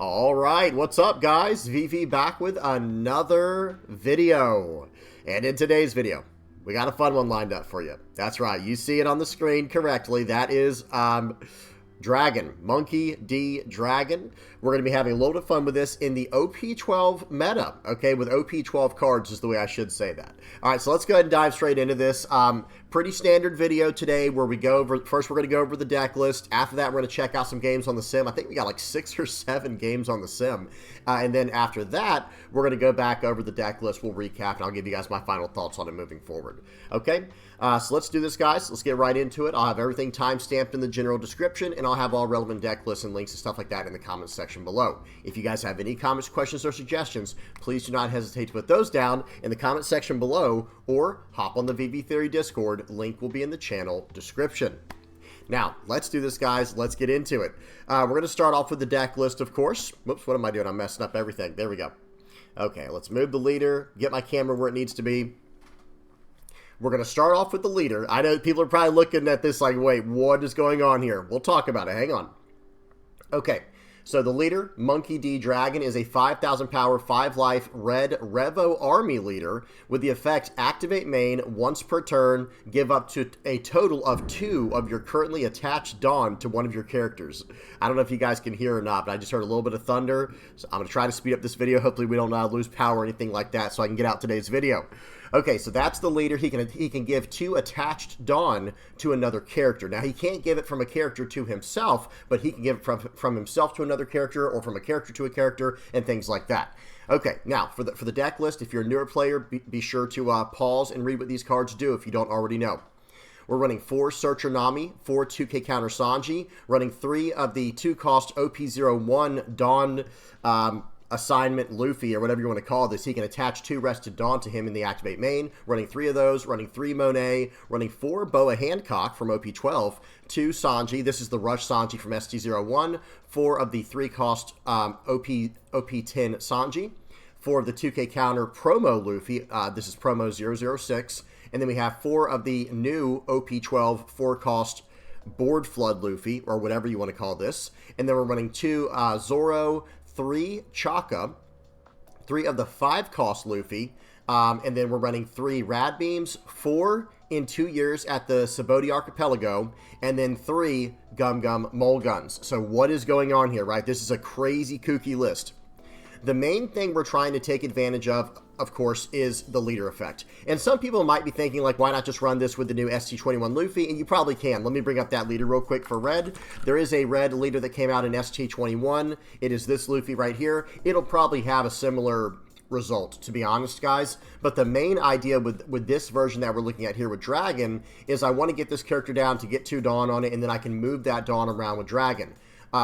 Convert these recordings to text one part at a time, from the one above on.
All right, what's up, guys? VV back with another video. And in today's video, we got a fun one lined up for you. That's right, you see it on the screen correctly. That is Dragon, Monkey D Dragon. We're going to be having a load of fun with this in the OP12 meta, okay, with OP12 cards is the way I should say that. All right, so let's go ahead and dive straight into this. Pretty standard video today where we go over, first we're going to go over the deck list. After that, we're going to check out some games on the sim. I think we got like 6 or 7 games on the sim. And then after that, we're going to go back over the deck list. We'll recap, and I'll give you guys my final thoughts on it moving forward. Okay, so let's do this, guys. Let's get right into it. I'll have everything time-stamped in the general description, and I'll have all relevant deck lists and links and stuff like that in the comments section below. If you guys have any comments, questions, or suggestions, please do not hesitate to put those down in the comment section below, or hop on the VV Theory Discord. Link will be in the channel description. Now, let's do this, guys. Let's get into it. We're going to start off with the deck list, of course. Whoops, what am I doing? I'm messing up everything. There we go. Okay, let's move the leader, get my camera where it needs to be. We're going to start off with the leader. I know people are probably looking at this like, wait, what is going on here? We'll talk about it. Hang on. Okay. So the leader, Monkey D Dragon, is a 5,000 power, 5 life, red Revo army leader with the effect activate main once per turn, give up to a total of 2 of your currently attached Dawn to one of your characters. I don't know if you guys can hear or not, but I just heard a little bit of thunder. So I'm going to try to speed up this video. Hopefully we don't lose power or anything like that so I can get out today's video. Okay, so that's the leader. He can give 2 attached Dawn to another character. Now, he can't give it from a character to himself, but he can give it from himself to another character or from a character to a character and things like that. Okay, now, for the deck list, if you're a newer player, be sure to pause and read what these cards do if you don't already know. We're running 4 Searcher Nami, 4 2K Counter Sanji, running 3 of the 2-cost OP01 Dawn assignment Luffy, or whatever you want to call this. He can attach 2 Rested Dawn to him in the activate main, running 3 of those, running 3 Monet, running 4 Boa Hancock from OP12, 2 Sanji, this is the Rush Sanji from ST01, 4 of the 3-cost OP10 Sanji, 4 of the 2K counter promo Luffy, this is promo 006, and then we have 4 of the new OP12 4-cost Board Flood Luffy, or whatever you want to call this, and then we're running 2 Zoro, 3 Chaka, 3 of the 5-cost Luffy, and then we're running 3 Rad Beams, 4 in 2 years at the Saboti Archipelago, and then 3 Gum Gum Mole Guns. So what is going on here, right? This is a crazy kooky list. The main thing we're trying to take advantage of course, is the leader effect. And some people might be thinking, like, why not just run this with the new ST21 Luffy? And you probably can. Let me bring up that leader real quick for red. There is a red leader that came out in ST21. It is this Luffy right here. It'll probably have a similar result, to be honest, guys. But the main idea with this version that we're looking at here with Dragon is I want to get this character down to get 2 Dawn on it, and then I can move that Dawn around with Dragon.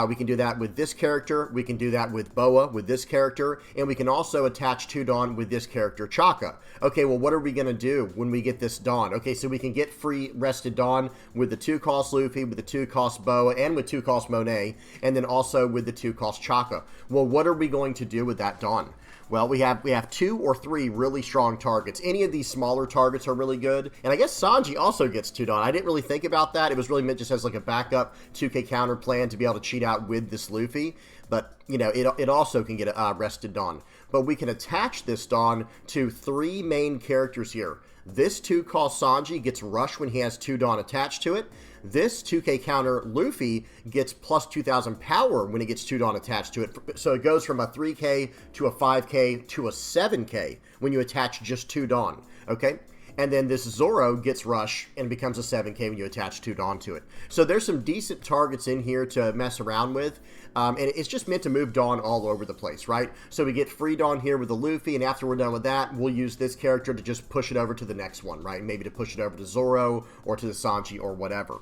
We can do that with this character, we can do that with Boa, with this character, and we can also attach 2 Dawn with this character, Chaka. Okay, well, what are we going to do when we get this Dawn? Okay, so we can get free Rested Dawn with the 2-cost Luffy, with the 2-cost Boa, and with 2-cost Monet, and then also with the 2-cost Chaka. Well, what are we going to do with that Dawn? Well, we have 2 or 3 really strong targets. Any of these smaller targets are really good. And I guess Sanji also gets 2 Dawn. I didn't really think about that. It was really meant just as like a backup 2K counter plan to be able to cheat out with this Luffy. But, you know, it also can get a Rested Dawn. But we can attach this Dawn to 3 main characters here. This 2-cost Sanji gets Rush when he has 2 Dawn attached to it. This 2K counter Luffy gets plus 2,000 power when it gets 2 Dawn attached to it. So it goes from a 3K to a 5K to a 7K when you attach just 2 Dawn, okay? And then this Zoro gets Rush and becomes a 7K when you attach 2 Dawn to it. So there's some decent targets in here to mess around with. And it's just meant to move Dawn all over the place, right? So we get free Dawn here with the Luffy, and after we're done with that, we'll use this character to just push it over to the next one, right? Maybe to push it over to Zoro or to the Sanji or whatever.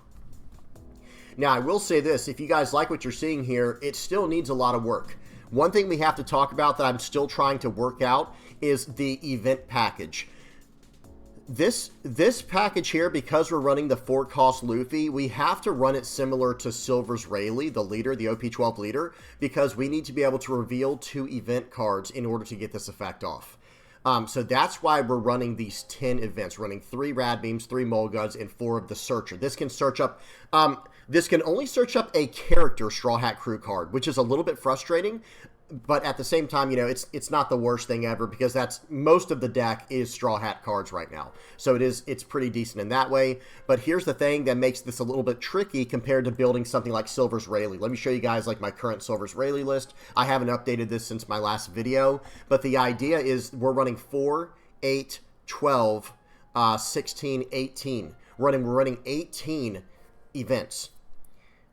Now, I will say this. If you guys like what you're seeing here, it still needs a lot of work. One thing we have to talk about that I'm still trying to work out is the event package. This package here, because we're running the 4-cost Luffy, we have to run it similar to Silver's Rayleigh, the leader, the OP12 leader, because we need to be able to reveal 2 event cards in order to get this effect off. So that's why we're running these 10 events, running 3 Rad Beams, 3 Mole Guns, and 4 of the Searcher. This can search up, This can only search up a character Straw Hat Crew card, which is a little bit frustrating, but at the same time, you know, it's not the worst thing ever, because that's most of the deck is Straw Hat cards right now. So it's pretty decent in that way. But here's the thing that makes this a little bit tricky compared to building something like Silver's Rayleigh. Let me show you guys like my current Silver's Rayleigh list. I haven't updated this since my last video, but the idea is we're running 4, 8, 12, 16, 18. We're running 18 events.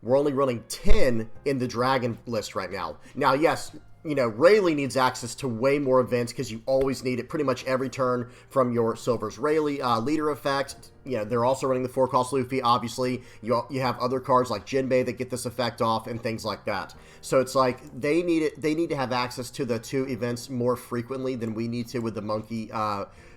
We're only running 10 in the Dragon list right now. Now, yes, you know, Rayleigh needs access to way more events because you always need it pretty much every turn from your Silver's Rayleigh leader effect. You know, they're also running the 4-cost Luffy, obviously. You have other cards like Jinbei that get this effect off and things like that. So it's like they need to have access to the 2 events more frequently than we need to with the Monkey,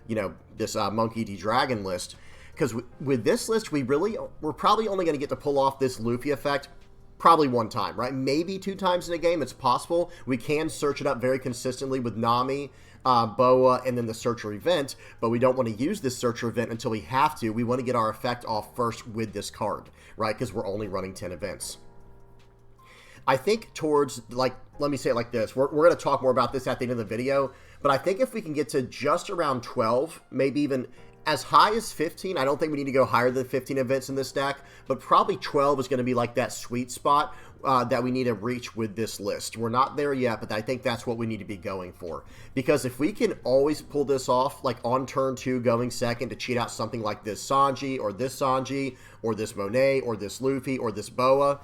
you know, this Monkey D Dragon list. Because with this list, we're probably only going to get to pull off this Luffy effect probably 1 time, right? Maybe 2 times in a game. It's possible. We can search it up very consistently with Nami, Boa, and then the Searcher event, but we don't want to use this Searcher event until we have to. We want to get our effect off first with this card, right? Because we're only running 10 events. I think towards, like, let me say it like this. We're going to talk more about this at the end of the video, but I think if we can get to just around 12, maybe even as high as 15, I don't think we need to go higher than 15 events in this deck, but probably 12 is going to be like that sweet spot that we need to reach with this list. We're not there yet, but I think that's what we need to be going for. Because if we can always pull this off, like on turn 2 going second to cheat out something like this Sanji, or this Monet, or this Luffy, or this Boa,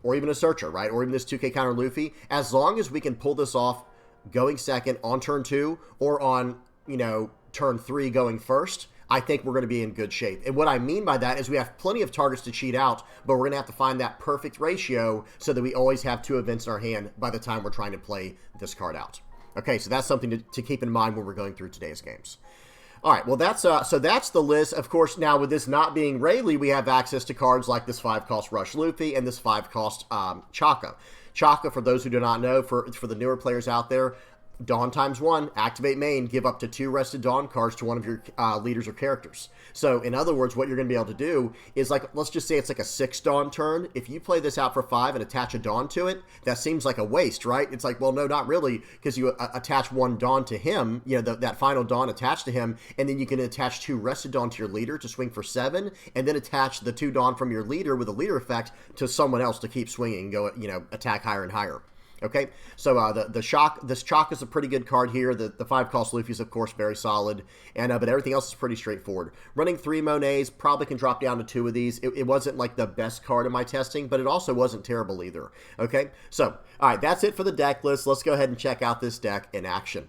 or even a Searcher, right? Or even this 2K counter Luffy, as long as we can pull this off going second on turn 2, or on, you know, turn 3 going first, I think we're going to be in good shape. And what I mean by that is we have plenty of targets to cheat out, but we're going to have to find that perfect ratio so that we always have 2 events in our hand by the time we're trying to play this card out. Okay, so that's something to keep in mind when we're going through today's games. All right, well, that's the list. Of course, now with this not being Rayleigh, we have access to cards like this 5-cost Rush Luffy and this 5-cost Chaka. Chaka, for those who do not know, for the newer players out there, Dawn ×1, activate main, give up to 2 rested Dawn cards to one of your leaders or characters. So, in other words, what you're going to be able to do is, like, let's just say it's like a 6 Dawn turn. If you play this out for 5 and attach a Dawn to it, that seems like a waste, right? It's like, well, no, not really, because you attach 1 Dawn to him, you know, that final Dawn attached to him, and then you can attach 2 rested Dawn to your leader to swing for 7, and then attach the 2 Dawn from your leader with a leader effect to someone else to keep swinging and go, you know, attack higher and higher. Okay, so this Chalk is a pretty good card here. The 5-cost Luffy is, of course, very solid, and but everything else is pretty straightforward. Running 3 Monets, probably can drop down to 2 of these. It wasn't like the best card in my testing, but it also wasn't terrible either. Okay, so, all right, that's it for the deck list. Let's go ahead and check out this deck in action.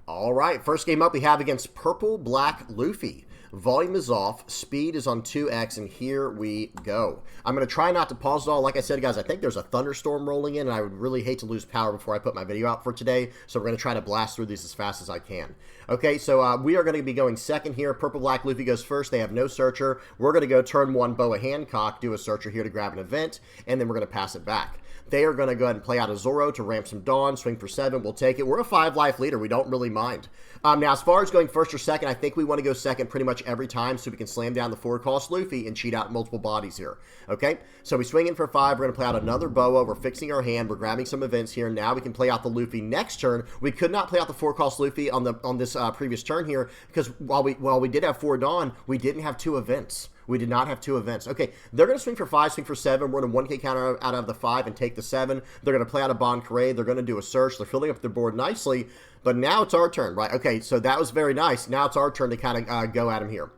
All right, first game up we have against Purple Black Luffy. Volume is off, speed is on 2x, and here we go. I'm going to try not to pause it all. Like I said, guys, I think there's a thunderstorm rolling in, and I would really hate to lose power before I put my video out for today, so we're going to try to blast through these as fast as I can. Okay, so we are going to be going second here. Purple Black Luffy goes first. They have no Searcher. We're going to go turn 1 Boa Hancock, do a Searcher here to grab an event, and then we're going to pass it back. They are going to go ahead and play out a Zoro to ramp some Dawn, swing for 7. We'll take it. We're a 5-life leader. We don't really mind. Now, as far as going first or second, I think we want to go second pretty much every time so we can slam down the 4-cost Luffy and cheat out multiple bodies here. Okay? So we swing in for 5. We're going to play out another Boa. We're fixing our hand. We're grabbing some events here. Now we can play out the Luffy next turn. We could not play out the 4-cost Luffy on this previous turn here because while we did have 4 Dawn, we didn't have 2 events. We did not have 2 events. Okay, they're going to swing for 5, swing for 7. We're going to 1K counter out of the 5 and take the 7. They're going to play out a Bon Carré. They're going to do a search. They're filling up their board nicely. But now it's our turn, right? Okay, so that was very nice. Now it's our turn to kind of go at him here.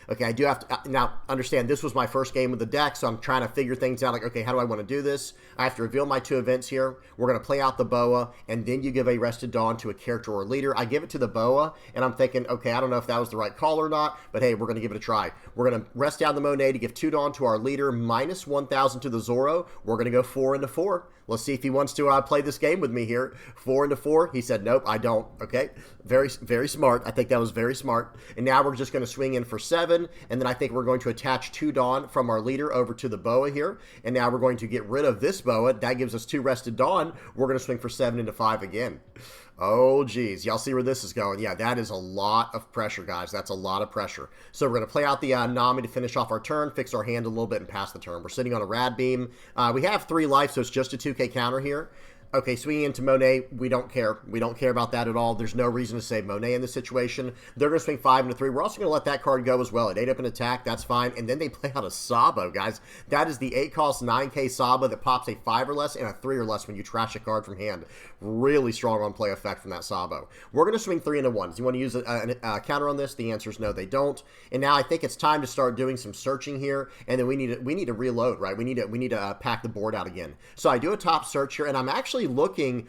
Okay, I do have to, now, understand, this was my first game with the deck, so I'm trying to figure things out, like, okay, how do I want to do this? I have to reveal my 2 events here. We're going to play out the Boa, and then you give a Rested Dawn to a character or leader. I give it to the Boa, and I'm thinking, okay, I don't know if that was the right call or not, but hey, we're going to give it a try. We're going to rest down the Monet to give 2 Dawn to our leader, minus 1,000 to the Zoro. We're going to go 4 into 4. Let's see if he wants to play this game with me here. 4 into 4. He said, nope, I don't. Okay, very, very smart. I think that was very smart. And now we're just going to swing in for 7, and then I think we're going to attach 2 Dawn from our leader over to the Boa here. And now we're going to get rid of this Boa. That gives us 2 Rested Dawn. We're going to swing for 7 into 5 again. Oh, geez. Y'all see where this is going? Yeah, that is a lot of pressure, guys. That's a lot of pressure. So we're going to play out the Nami to finish off our turn, fix our hand a little bit, and pass the turn. We're sitting on a Rad Beam. We have 3 life, so it's just a 2k counter here. Okay, swinging into Monet, we don't care. We don't care about that at all. There's no reason to save Monet in this situation. They're going to swing 5 into 3. We're also going to let that card go as well. It ate up an attack. That's fine. And then they play out a Sabo, guys. That is the 8-cost 9k Sabo that pops a 5 or less and a 3 or less when you trash a card from hand. Really strong on-play effect from that Sabo. We're going to swing 3 into 1. Do you want to use a counter on this? The answer is no, they don't. And now I think it's time to start doing some searching here. And then we need to reload, right? We need to pack the board out again. So I do a top search here, and I'm actually looking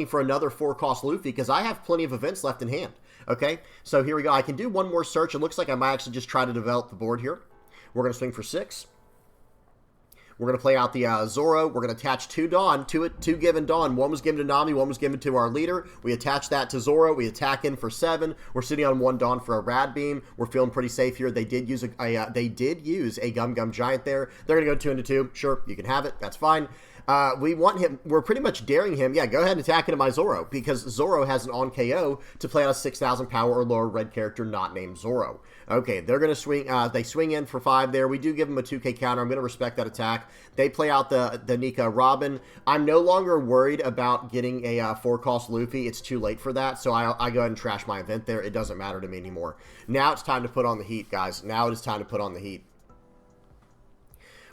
for another 4-cost Luffy because I have plenty of events left in hand. Okay, so here we go. I can do one more search. It looks like I might actually just try to develop the board here. We're going to swing for 6. We're going to play out the Zoro. We're going to attach 2 Dawn, 2 given Dawn. 1 was given to Nami, 1 was given to our leader. We attach that to Zoro. We attack in for 7. We're sitting on 1 Dawn for a Rad Beam. We're feeling pretty safe here. They did use a Gum Gum Giant there. They're going to go 2 into 2. Sure, you can have it. That's fine. We want him, we're pretty much daring him, yeah, go ahead and attack into my Zoro, because Zoro has an on-KO to play out a 6,000 power or lower red character not named Zoro. Okay, they're going to swing, they swing in for 5 there. We do give them a 2k counter. I'm going to respect that attack. They play out the Nico Robin. I'm no longer worried about getting a 4-cost Luffy. It's too late for that, so I go ahead and trash my event there. It doesn't matter to me anymore. Now it's time to put on the heat, guys. Now it is time to put on the heat.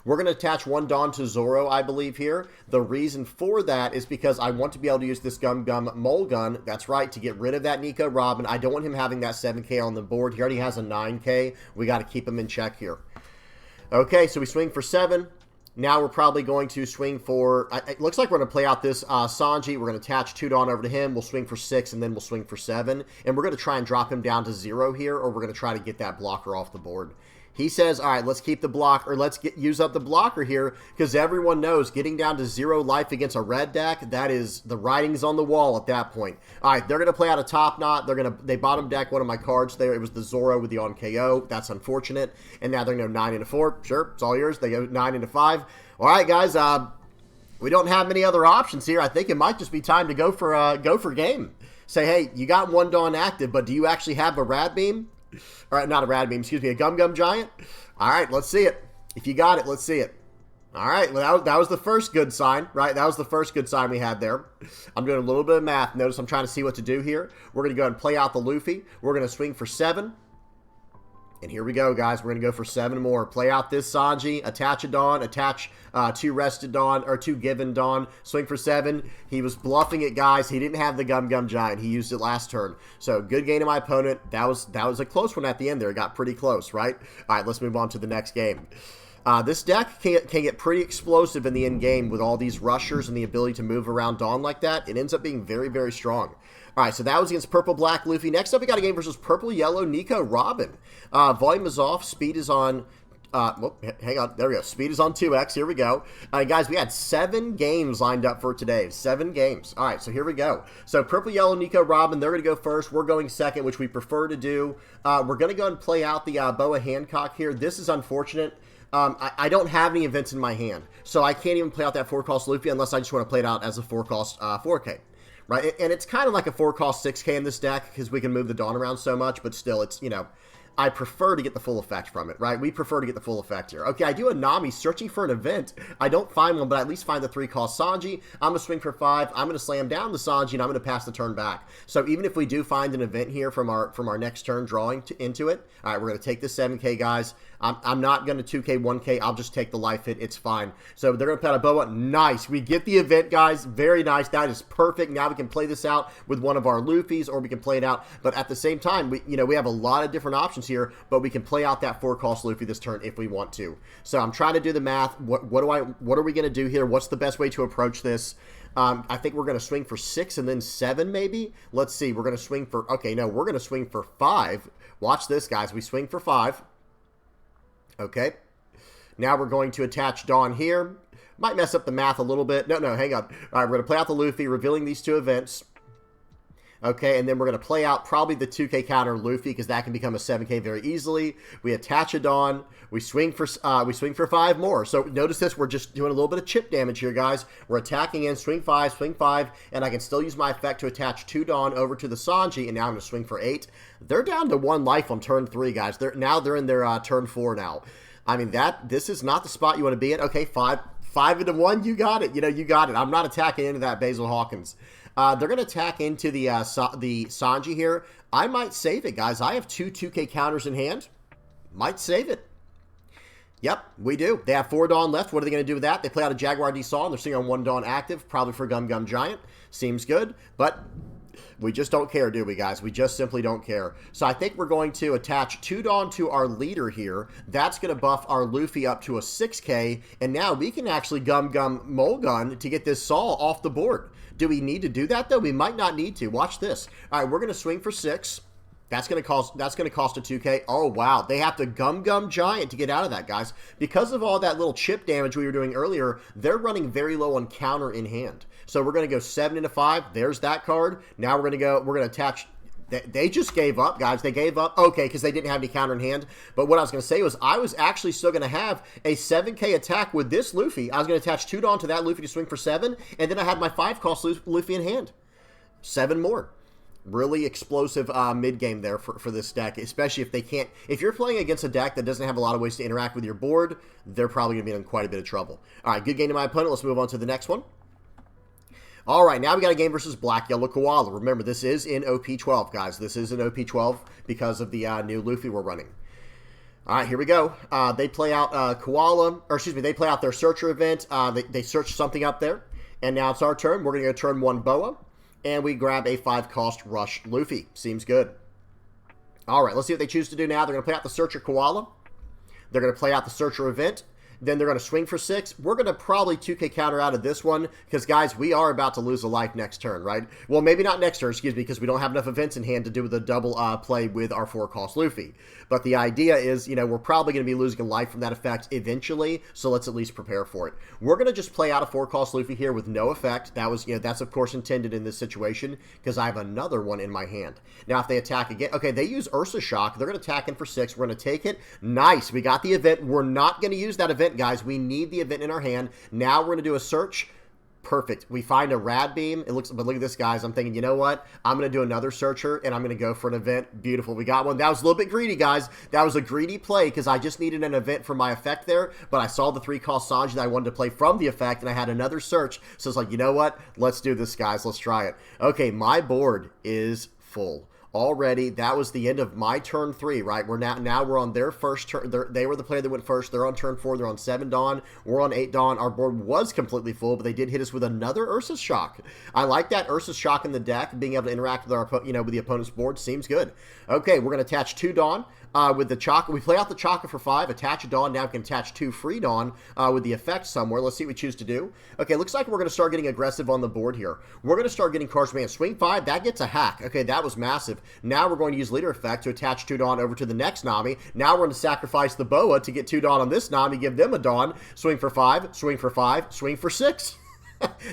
We're going to attach 1 Dawn to Zoro, I believe, here. The reason for that is because I want to be able to use this Gum Gum Mole Gun. That's right, to get rid of that Nico Robin. I don't want him having that 7k on the board. He already has a 9k. We got to keep him in check here. Okay, so we swing for 7. Now we're probably going to swing for... It looks like we're going to play out this Sanji. We're going to attach 2 Dawn over to him. We'll swing for 6, and then we'll swing for 7. And we're going to try and drop him down to 0 here, or we're going to try to get that blocker off the board. He says, all right, let's keep the block, or let's use up the blocker here, because everyone knows getting down to 0 life against a red deck, that is, the writing's on the wall at that point. All right, they're going to play out a top knot. They bottom deck one of my cards there. It was the Zoro with the on KO. That's unfortunate. And now they're going to go 9 into 4. Sure, it's all yours. They go 9 into 5. All right, guys, we don't have many other options here. I think it might just be time to go for game. Say, hey, you got 1 Dawn active, but do you actually have a Rad Beam? All right, not a Rad Beam, excuse me, a Gum Gum Giant. All right, let's see it. If you got it, let's see it. All right, well, that was the first good sign, right? That was the first good sign we had there. I'm doing a little bit of math. Notice I'm trying to see what to do here. We're going to go ahead and play out the Luffy. We're going to swing for 7. And here we go, guys. We're going to go for 7 more. Play out this Sanji, attach a Dawn, attach 2 rested Dawn, or 2 given Dawn, swing for 7. He was bluffing it, guys. He didn't have the Gum Gum Giant. He used it last turn. So good game to my opponent. That was a close one at the end there. It got pretty close, right? All right, let's move on to the next game. This deck can get pretty explosive in the end game with all these rushers and the ability to move around Dawn like that. It ends up being very, very strong. All right, so that was against Purple Black Luffy. Next up, we got a game versus Purple Yellow Nico Robin. Volume is off. Speed is on... hang on. There we go. Speed is on 2x. Here we go. Guys, we had 7 games lined up for today. 7 games. All right, so here we go. So Purple Yellow Nico Robin, they're going to go first. We're going second, which we prefer to do. We're going to go and play out the Boa Hancock here. This is unfortunate. I don't have any events in my hand, so I can't even play out that 4-cost Luffy unless I just want to play it out as a 4-cost 4K. Right, and it's kind of like a 4-cost 6K in this deck because we can move the Dawn around so much, but still, it's, you know, I prefer to get the full effect from it, right? We prefer to get the full effect here. Okay, I do a Nami searching for an event. I don't find one, but I at least find the 3-cost Sanji. I'm going to swing for 5. I'm going to slam down the Sanji, and I'm going to pass the turn back. So even if we do find an event here from our next turn drawing into it, all right, we're going to take this 7K, guys. I'm not going to 2K, 1K. I'll just take the life hit. It's fine. So they're going to put a Boa. Nice. We get the event, guys. Very nice. That is perfect. Now we can play this out with one of our Luffys, or we can play it out. But at the same time, we have a lot of different options here, but we can play out that 4-cost Luffy this turn if we want to. So I'm trying to do the math. What are we going to do here? What's the best way to approach this? I think we're going to swing for 6 and then 7 maybe. Let's see. We're going to swing for... Okay, no, we're going to swing for 5. Watch this, guys. We swing for 5. Okay. Now we're going to attach Dawn here. Might mess up the math a little bit. No, hang on. All right, we're going to play out the Luffy, revealing these 2 events. Okay, and then we're going to play out probably the 2K counter Luffy because that can become a 7K very easily. We attach a Dawn. We swing for 5 more. So notice this, we're just doing a little bit of chip damage here, guys. We're attacking in, swing 5, and I can still use my effect to attach 2 Dawn over to the Sanji, and now I'm going to swing for 8. They're down to 1 life on turn 3, guys. They're in their turn 4 now. I mean, this is not the spot you want to be in. Okay, 5 into 1, you got it. You got it. I'm not attacking into that Basil Hawkins. They're going to attack into the Sanji here. I might save it, guys. I have 2 2K counters in hand. Might save it. Yep, we do. They have 4 Dawn left. What are they going to do with that? They play out a Jaguar D-Saw, and they're sitting on 1 Dawn active, probably for Gum Gum Giant. Seems good, but we just don't care, do we, guys? We just simply don't care. So I think we're going to attach 2 Dawn to our leader here. That's going to buff our Luffy up to a 6K, and now we can actually Gum Gum Mulgun to get this Saw off the board. Do we need to do that, though? We might not need to. Watch this. All right, we're going to swing for 6. That's going to cost a 2K. Oh, wow. They have to Gum Gum Giant to get out of that, guys. Because of all that little chip damage we were doing earlier, they're running very low on counter in hand. So we're going to go 7 into 5. There's that card. Now we're going to attach. They just gave up, guys. They gave up. Okay, because they didn't have any counter in hand. But what I was going to say was I was actually still going to have a 7K attack with this Luffy. I was going to attach 2 Dawn to that Luffy to swing for 7. And then I had my 5 cost Luffy in hand. 7 more. Really explosive mid-game there for this deck, especially if they can't. If you're playing against a deck that doesn't have a lot of ways to interact with your board, they're probably going to be in quite a bit of trouble. All right, good game to my opponent. Let's move on to the next one. All right, now we got a game versus Black Yellow Koala. Remember, this is in OP12, guys. This is in OP12 because of the new Luffy we're running. All right, here we go. They play out Koala, or excuse me, they play out their Searcher event. They search something up there, and now it's our turn. We're going to go turn 1 Boa. And we grab a 5-cost Rush Luffy. Seems good. All right, let's see what they choose to do now. They're going to play out the Searcher Koala. They're going to play out the Searcher event. Then they're going to swing for 6. We're going to probably 2K counter out of this one because, guys, we are about to lose a life next turn, right? Well, maybe not next turn, excuse me, because we don't have enough events in hand to do the double play with our 4-cost Luffy. But the idea is, we're probably going to be losing a life from that effect eventually, so let's at least prepare for it. We're going to just play out a 4-cost Luffy here with no effect. That was, that's of course intended in this situation because I have another one in my hand. Now, if they attack again, okay, they use Ursa Shock. They're going to attack in for 6. We're going to take it. Nice. We got the event. We're not going to use that event, guys. We need the event in our hand. Now we're going to do a search. Perfect. We find a Rad Beam. But look at this, guys. I'm thinking, you know what? I'm going to do another Searcher, and I'm going to go for an event. Beautiful. We got one. That was a little bit greedy, guys. That was a greedy play because I just needed an event for my effect there, but I saw the 3-cost Sanji that I wanted to play from the effect, and I had another search. So it's like, you know what? Let's do this, guys. Let's try it. Okay, my board is full. Already, that was the end of my turn 3, right? We're now we're on their first turn. They were the player that went first. They're on turn 4. They're on 7 Dawn. We're on 8 Dawn. Our board was completely full, but they did hit us with another Ursa's Shock. I like that Ursa's Shock in the deck. Being able to interact with our with the opponent's board seems good. Okay, we're going to attach 2 Dawn. With the Chaka, we play out the Chaka for 5, attach a Dawn, now we can attach 2 free Dawn with the effect somewhere. Let's see what we choose to do. Okay, looks like we're going to start getting aggressive on the board here. We're going to start getting cards from hand. Swing 5, that gets a hack. Okay, that was massive. Now we're going to use Leader Effect to attach 2 Dawn over to the next Nami. Now we're going to sacrifice the Boa to get 2 Dawn on this Nami, give them a Dawn, swing for 5, swing for 5, swing for 6.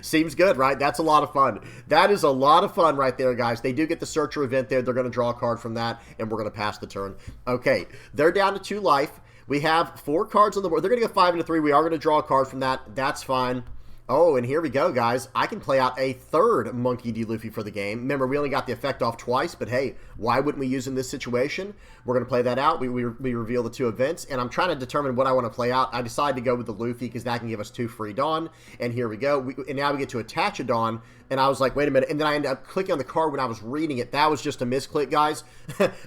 Seems good, right? That's a lot of fun. That is a lot of fun right there, guys. They do get the Searcher event there. They're going to draw a card from that, and we're going to pass the turn. Okay, they're down to 2 life. We have 4 cards on the board. They're going to go 5 into 3. We are going to draw a card from that. That's fine. Oh, and here we go, guys. I can play out a 3rd Monkey D. Luffy for the game. Remember, we only got the effect off twice, but hey, why wouldn't we use in this situation? We're going to play that out. We reveal the 2 events, and I'm trying to determine what I want to play out. I decided to go with the Luffy because that can give us 2 free Dawn, and here we go. And now we get to attach a Dawn, and I was like, wait a minute, and then I ended up clicking on the card when I was reading it. That was just a misclick, guys.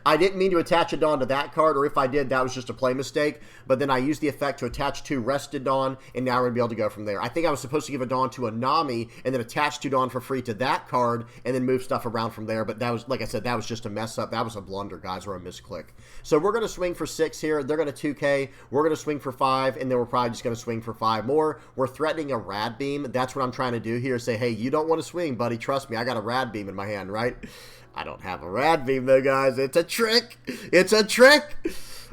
I didn't mean to attach a Dawn to that card, or if I did, that was just a play mistake, but then I used the effect to attach 2 rested Dawn, and now we're going to be able to go from there. I think I was supposed to give a Dawn to a Nami, and then attach 2 Dawn for free to that card, and then move stuff around from there, but that was, like I said, that was just a mess up. That was a blunder, guys, or a misclick. So we're going to swing for 6 here. They're going to 2K. We're going to swing for 5, and then we're probably just going to swing for 5 more. We're threatening a Rad Beam. That's what I'm trying to do here. Say, hey, you don't want to swing, buddy. Trust me, I got a Rad Beam in my hand, right? I don't have a Rad Beam, though, guys. It's a trick. It's a trick.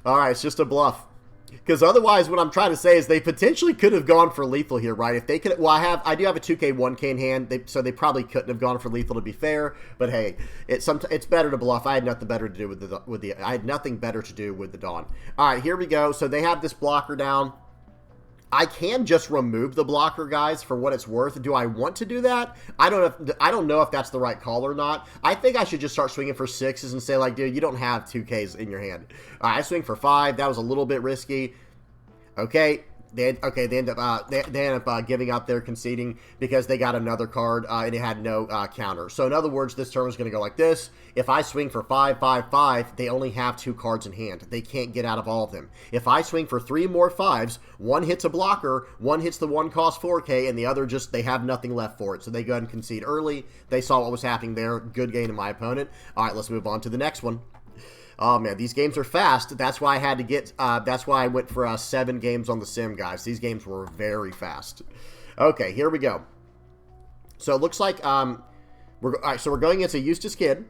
All right, it's just a bluff. Because otherwise, what I'm trying to say is they potentially could have gone for lethal here, right? If they could, well, I do have a 2K, 1K in hand, so they probably couldn't have gone for lethal to be fair. But hey, it's better to bluff. I had nothing better to do I had nothing better to do with the Dawn. All right, here we go. So they have this blocker down. I can just remove the blocker, guys, for what it's worth. Do I want to do that? I don't know if that's the right call or not. I think I should just start swinging for 6s and say, like, dude, you don't have 2Ks in your hand. All right, I swing for 5. That was a little bit risky. Okay. They end up giving up their conceding because they got another card and it had no counter. So in other words, this turn is going to go like this. If I swing for 5, 5, 5, they only have 2 cards in hand. They can't get out of all of them. If I swing for 3 more 5s, one hits a blocker, one hits the one cost 4K, and the other just, they have nothing left for it. So they go ahead and concede early. They saw what was happening there. Good game to my opponent. All right, let's move on to the next one. Oh, man, these games are fast. That's why I had to get, that's why I went for 7 games on the sim, guys. These games were very fast. Okay, here we go. So it looks like, all right, so we're going against a Eustass kid.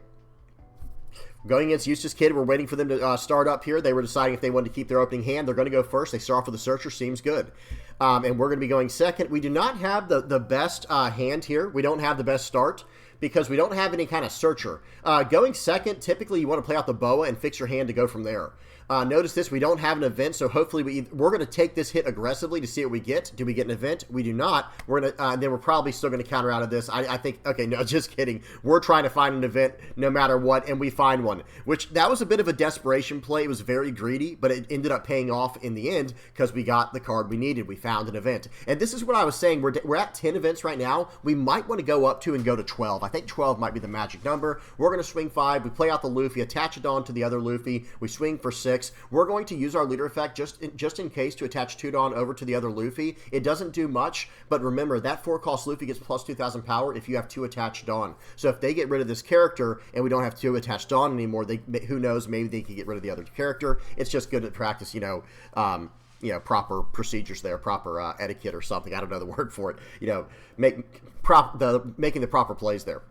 Going against Eustass kid, we're waiting for them to start up here. They were deciding if they wanted to keep their opening hand. They're going to go first. They start off with the Searcher. Seems good. And we're going to be going second. We do not have the best hand here. We don't have the best start, because we don't have any kind of Searcher. Going second, typically you want to play out the Boa and fix your hand to go from there. Notice this, we don't have an event, so hopefully we're going to take this hit aggressively to see what we get. Do we get an event? We do not. We're going to, then we're probably still going to counter out of this. I think, okay, no, just kidding. We're trying to find an event no matter what, and we find one, which that was a bit of a desperation play. It was very greedy, but it ended up paying off in the end because we got the card we needed. We found an event. And this is what I was saying. We're at 10 events right now. We might want to go up to and go to 12. I think 12 might be the magic number. We're going to swing 5. We play out the Luffy, attach it on to the other Luffy. We swing for 6. We're going to use our leader effect just in case to attach 2 Dawn over to the other Luffy. It doesn't do much, but remember, that 4-cost Luffy gets plus 2,000 power if you have 2 attached Dawn. So if they get rid of this character and we don't have 2 attached Dawn anymore, who knows, maybe they could get rid of the other character. It's just good at practice, proper procedures there, proper etiquette or something. I don't know the word for it. Making the proper plays there.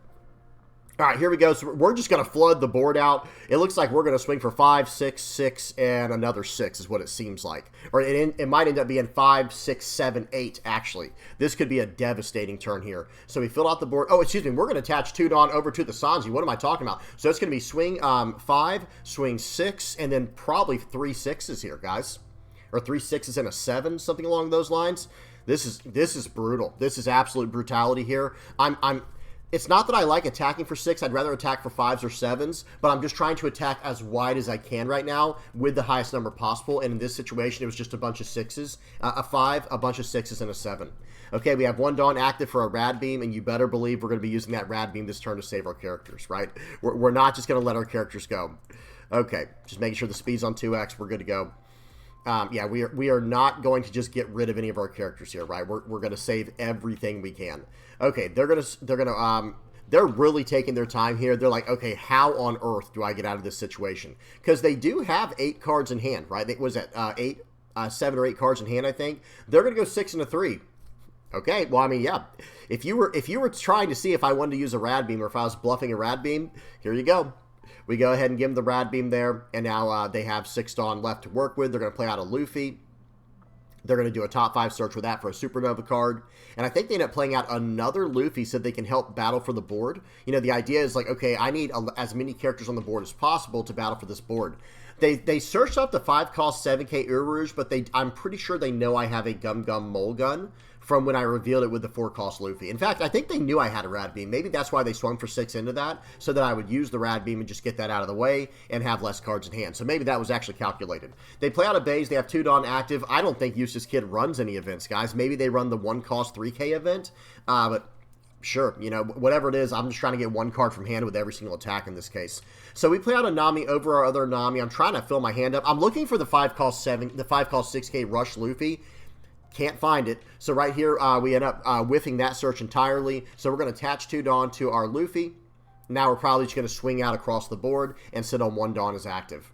All right, here we go. So we're just going to flood the board out. It looks like we're going to swing for 5, 6, 6, and another 6 is what it seems like. Or it might end up being 5, 6, 7, 8, actually. This could be a devastating turn here. So we fill out the board. Oh, excuse me. We're going to attach 2 Dawn over to the Sanji. What am I talking about? So it's going to be swing 5, swing 6, and then probably 3 6s here, guys. Or 3 6s and a 7, something along those lines. This is brutal. This is absolute brutality here. It's not that I like attacking for 6. I'd rather attack for 5s or 7s, but I'm just trying to attack as wide as I can right now with the highest number possible. And in this situation, it was just a bunch of 6s, a 5, a bunch of 6s, and a 7. Okay, we have 1 Dawn active for a Rad Beam, and you better believe we're going to be using that Rad Beam this turn to save our characters, right? We're not just going to let our characters go. Okay, just making sure the speed's on 2x. We're good to go. Yeah, we are not going to just get rid of any of our characters here, right? We're going to save everything we can. Okay, they're really taking their time here. They're like, okay, how on earth do I get out of this situation? Because they do have 8 cards in hand, right? It was at 7 or 8 cards in hand, I think. They're going to go 6 and a 3. Okay, well, I mean, yeah. If you were trying to see if I wanted to use a Rad Beam or if I was bluffing a Rad Beam, here you go. We go ahead and give them the Rad Beam there, and now they have 6 Dawn left to work with. They're going to play out a Luffy. They're going to do a top 5 search with that for a Supernova card. And I think they end up playing out another Luffy so they can help battle for the board. The idea is like, okay, I need as many characters on the board as possible to battle for this board. They searched up the 5-cost 7K Uruj, but I'm pretty sure they know I have a Gum Gum Mole Gun from when I revealed it with the 4-cost Luffy. In fact, I think they knew I had a Rad Beam. Maybe that's why they swung for 6 into that, so that I would use the Rad Beam and just get that out of the way and have less cards in hand. So maybe that was actually calculated. They play out a base. They have 2 Dawn active. I don't think Eustass Kid runs any events, guys. Maybe they run the 1-cost 3K event, but sure, whatever it is, I'm just trying to get 1 card from hand with every single attack in this case. So we play out a Nami over our other Nami. I'm trying to fill my hand up. I'm looking for the 5-cost 6K Rush Luffy. Can't find it. So right here, we end up whiffing that search entirely. So we're going to attach 2 Dawn to our Luffy. Now we're probably just going to swing out across the board and sit on 1 Dawn as active.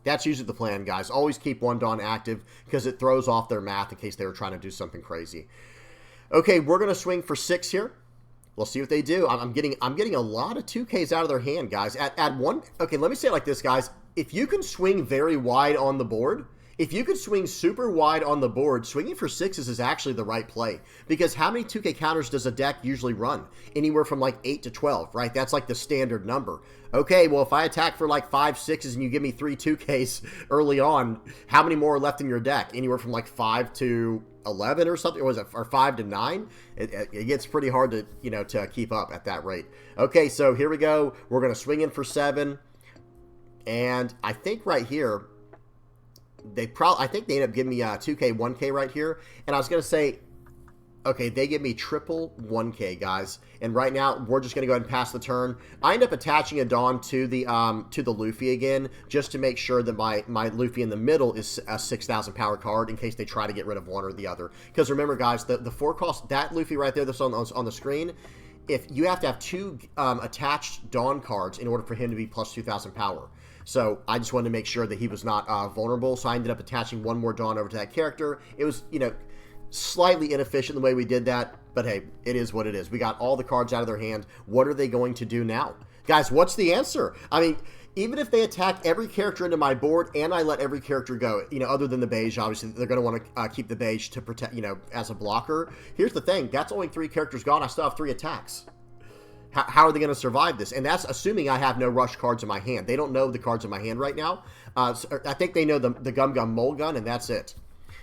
That's usually the plan, guys. Always keep 1 Dawn active because it throws off their math in case they were trying to do something crazy. Okay, we're going to swing for 6 here. We'll see what they do. I'm getting a lot of 2Ks out of their hand, guys. At one, okay, let me say it like this, guys. If you can swing very wide on the board, If you could swing super wide on the board, swinging for 6s is actually the right play. Because how many 2K counters does a deck usually run? Anywhere from like 8 to 12, right? That's like the standard number. Okay, well, if I attack for like 5 6s and you give me 3 2Ks early on, how many more are left in your deck? Anywhere from like 5 to 11 or something? Or was it, or 5 to 9? It gets pretty hard to, you know, to keep up at that rate. Okay, so here we go. We're going to swing in for 7. And I think right here, I think they end up giving me 2K, 1K right here. And I was going to say, okay, they give me triple 1K, guys. And right now, we're just going to go ahead and pass the turn. I end up attaching a Dawn to the Luffy again, just to make sure that my Luffy in the middle is a 6,000 power card in case they try to get rid of one or the other. Because remember, guys, the 4 cost, that Luffy right there that's on the screen, if you have to have 2 attached Dawn cards in order for him to be plus 2,000 power. So I just wanted to make sure that he was not vulnerable. So I ended up attaching one more Dawn over to that character. It was, you know, slightly inefficient the way we did that. But hey, it is what it is. We got all the cards out of their hand. What are they going to do now? Guys, what's the answer? I mean, even if they attack every character into my board and I let every character go, you know, other than the beige, obviously, they're going to want to keep the beige to protect, you know, as a blocker. Here's the thing. That's only 3 characters gone. I still have 3 attacks. How are they going to survive this? And that's assuming I have no rush cards in my hand. They don't know the cards in my hand right now. So I think they know the Gum Gum Mole Gun, and that's it.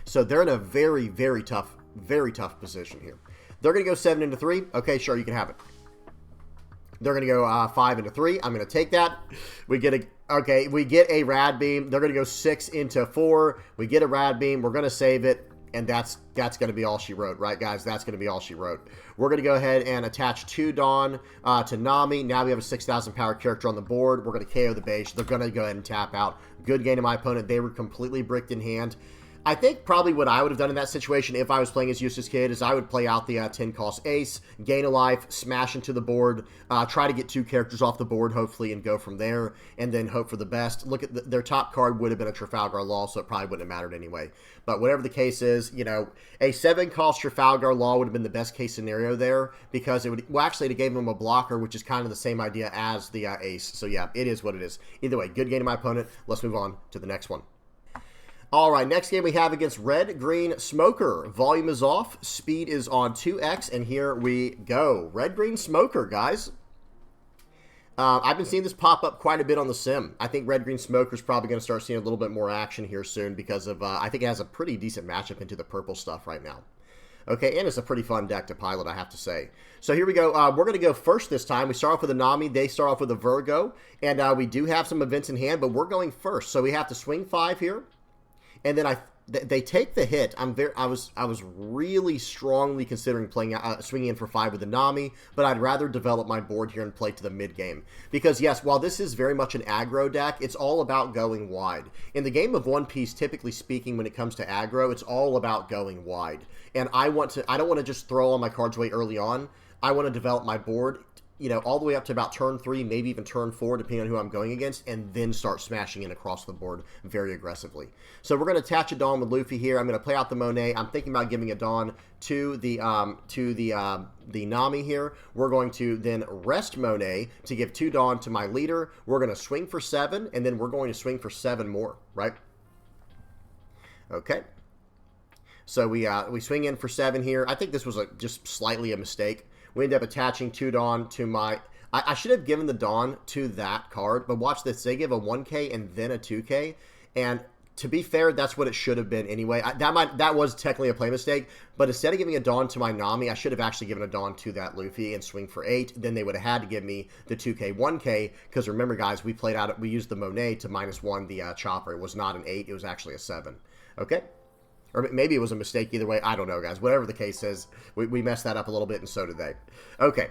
So they're in a very, very tough position here. They're going to go 7 into 3. Okay, sure, you can have it. They're going to go 5 into 3. I'm going to take that. We get a Rad Beam. They're going to go 6 into 4. We get a Rad Beam. We're going to save it. And that's going to be all she wrote, right, guys? That's going to be all she wrote. We're going to go ahead and attach 2 Dawn to Nami. Now we have a 6,000 power character on the board. We're going to KO the beige. They're going to go ahead and tap out. Good game to my opponent. They were completely bricked in hand. I think probably what I would have done in that situation if I was playing as Eustass Kid is I would play out the 10 cost ace, gain a life, smash into the board, try to get 2 characters off the board, hopefully, and go from there, and then hope for the best. Look at their top card would have been a Trafalgar Law, so it probably wouldn't have mattered anyway. But whatever the case is, you know, a 7 cost Trafalgar Law would have been the best case scenario there because it would, well, actually, it gave him a blocker, which is kind of the same idea as the ace. So yeah, it is what it is. Either way, good game to my opponent. Let's move on to the next one. All right, next game we have against Red Green Smoker. Volume is off, speed is on 2x, and here we go. Red Green Smoker, guys. I've been seeing this pop up quite a bit on the sim. I think Red Green Smoker is probably going to start seeing a little bit more action here soon because of, I think it has a pretty decent matchup into the purple stuff right now. Okay, and it's a pretty fun deck to pilot, I have to say. So here we go. We're going to go first this time. We start off with a Nami. They start off with a Virgo, and we do have some events in hand, but we're going first. So we have to swing 5 here. And then they take the hit. I was really strongly considering playing swinging in for 5 with the Nami, but I'd rather develop my board here and play to the mid game because yes, while this is very much an aggro deck, it's all about going wide. In the game of One Piece, typically speaking, when it comes to aggro, it's all about going wide. And I don't want to just throw all my cards away early on. I want to develop my board, you know, all the way up to about turn 3, maybe even turn 4, depending on who I'm going against, and then start smashing in across the board very aggressively. So we're going to attach a Dawn with Luffy here. I'm going to play out the Monet. I'm thinking about giving a Dawn to the Nami here. We're going to then rest Monet to give 2 Dawn to my leader. We're going to swing for 7, and then we're going to swing for 7 more, right? Okay. So we swing in for 7 here. I think this was just slightly a mistake. We end up attaching 2 Dawn to my... I should have given the Dawn to that card, but watch this. They give a 1K and then a 2K, and to be fair, that's what it should have been anyway. That was technically a play mistake, but instead of giving a Dawn to my Nami, I should have actually given a Dawn to that Luffy and swing for 8. Then they would have had to give me the 2K, 1K, because remember, guys, we used the Monet to -1 the Chopper. It was not an 8, it was actually a 7. Okay? Or maybe it was a mistake either way. I don't know, guys. Whatever the case is, we messed that up a little bit, and so did they. Okay.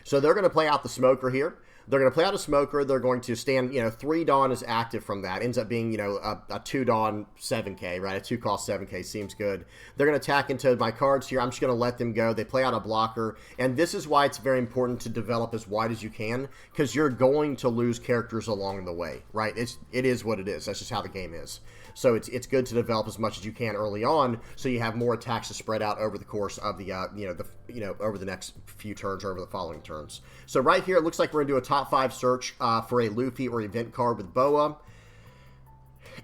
So they're going to play out the Smoker here. They're going to play out a Smoker. They're going to stand, 3 Dawn is active from that. Ends up being, a 2 Dawn 7K, right? A 2 cost 7K seems good. They're going to attack into my cards here. I'm just going to let them go. They play out a blocker. And this is why it's very important to develop as wide as you can, because you're going to lose characters along the way, right? It is what it is. That's just how the game is. So it's good to develop as much as you can early on, so you have more attacks to spread out over the course of the over the next few turns or over the following turns. So right here, it looks like we're gonna do a top 5 search for a Luffy or event card with Boa.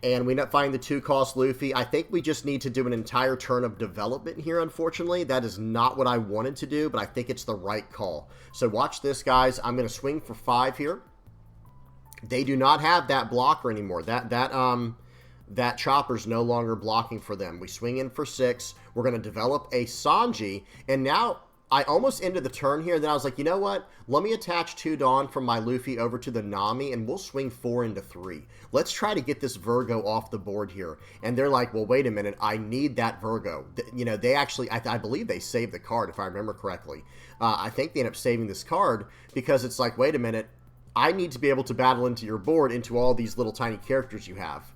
and we end up finding the 2-cost Luffy. I think we just need to do an entire turn of development here, unfortunately. That is not what I wanted to do, but I think it's the right call. So watch this, guys. I'm going to swing for 5 here. They do not have that blocker anymore. That chopper's no longer blocking for them. We swing in for 6. We're going to develop a Sanji, and now I almost ended the turn here, and then I was like, you know what? Let me attach 2 Dawn from my Luffy over to the Nami, and we'll swing 4 into 3. Let's try to get this Virgo off the board here. And they're like, well, wait a minute. I need that Virgo. You know, they actually, I believe they saved the card, if I remember correctly. I think they end up saving this card because it's like, wait a minute. I need to be able to battle into your board into all these little tiny characters you have.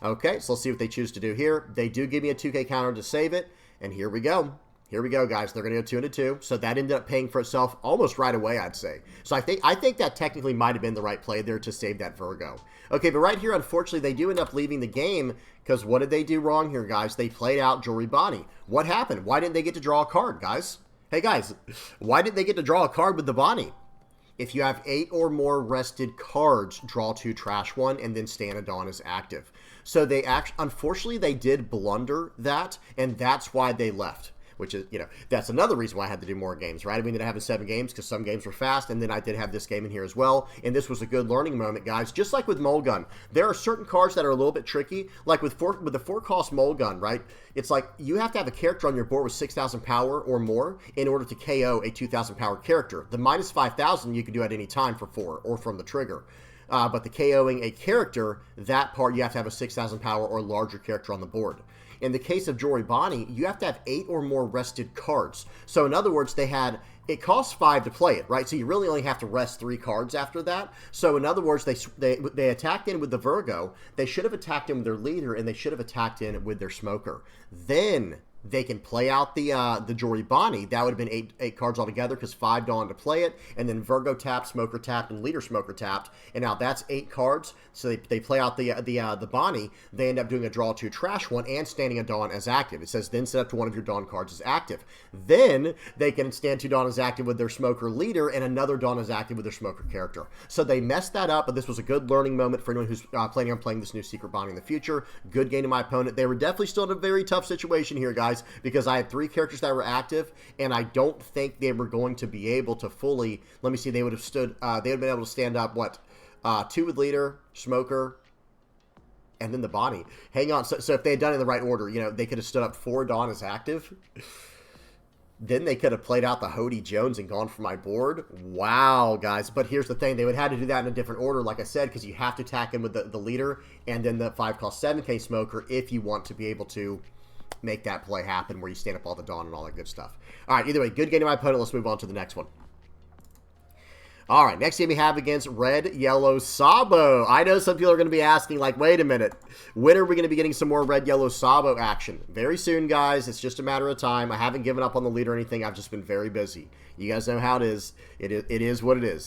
Okay, so let's see what they choose to do here. They do give me a 2K counter to save it, and here we go. Here we go, guys. They're going to go 2 into 2. So that ended up paying for itself almost right away, I'd say. So I think that technically might have been the right play there to save that Virgo. Okay, but right here, unfortunately, they do end up leaving the game because what did they do wrong here, guys? They played out Jory Bonnie. What happened? Why didn't they get to draw a card, guys? Hey, guys, why didn't they get to draw a card with the Bonnie? If you have 8 or more rested cards, draw 2, trash 1, and then Stand a Dawn is active. So they unfortunately, they did blunder that, and that's why they left. Which is, you know, that's another reason why I had to do more games, right? I ended up having 7 games because some games were fast, and then I did have this game in here as well, and this was a good learning moment, guys. Just like with Mulgun, there are certain cards that are a little bit tricky, like with the 4-cost Mulgun, right? It's like you have to have a character on your board with 6,000 power or more in order to KO a 2,000 power character. The minus 5,000 you can do at any time for 4 or from the trigger. But the KOing a character, that part you have to have a 6,000 power or larger character on the board. In the case of Jory Bonnie, you have to have 8 or more rested cards. So in other words, it costs 5 to play it, right? So you really only have to rest 3 cards after that. So in other words, they attacked in with the Virgo. They should have attacked in with their leader, and they should have attacked in with their smoker. Then they can play out the Jory Bonnie. That would have been 8 cards altogether because 5 Dawn to play it, and then Virgo tapped, Smoker tapped, and Leader Smoker tapped, and now that's 8 cards. So they play out the Bonnie. They end up doing a draw 2, trash 1, and standing a Dawn as active. It says then set up to one of your Dawn cards as active. Then they can stand 2 Dawn as active with their Smoker leader, and another Dawn as active with their Smoker character. So they messed that up, but this was a good learning moment for anyone who's planning on playing this new Secret Bonnie in the future. Good game to my opponent. They were definitely still in a very tough situation here, guys, because I had 3 characters that were active, and I don't think they were going to be able to fully, let me see, they would have stood, they would have been able to stand up, 2 with leader, smoker, and then the Bonnie. Hang on, so if they had done it in the right order, you know, they could have stood up 4 Dawn as active. Then they could have played out the Hody Jones and gone for my board. Wow, guys. But here's the thing. They would have had to do that in a different order, like I said, because you have to attack in with the leader and then the 5-cost 7K smoker if you want to be able to make that play happen where you stand up all the Dawn and all that good stuff. All right, either way, good game to my opponent. Let's move on to the next one. All right, next game we have against Red Yellow Sabo. I know some people are going to be asking, like, wait a minute, when are we going to be getting some more Red Yellow Sabo action? Very soon, guys. It's just a matter of time. I haven't given up on the leader or anything. I've just been very busy. You guys know how it is. It is what it is.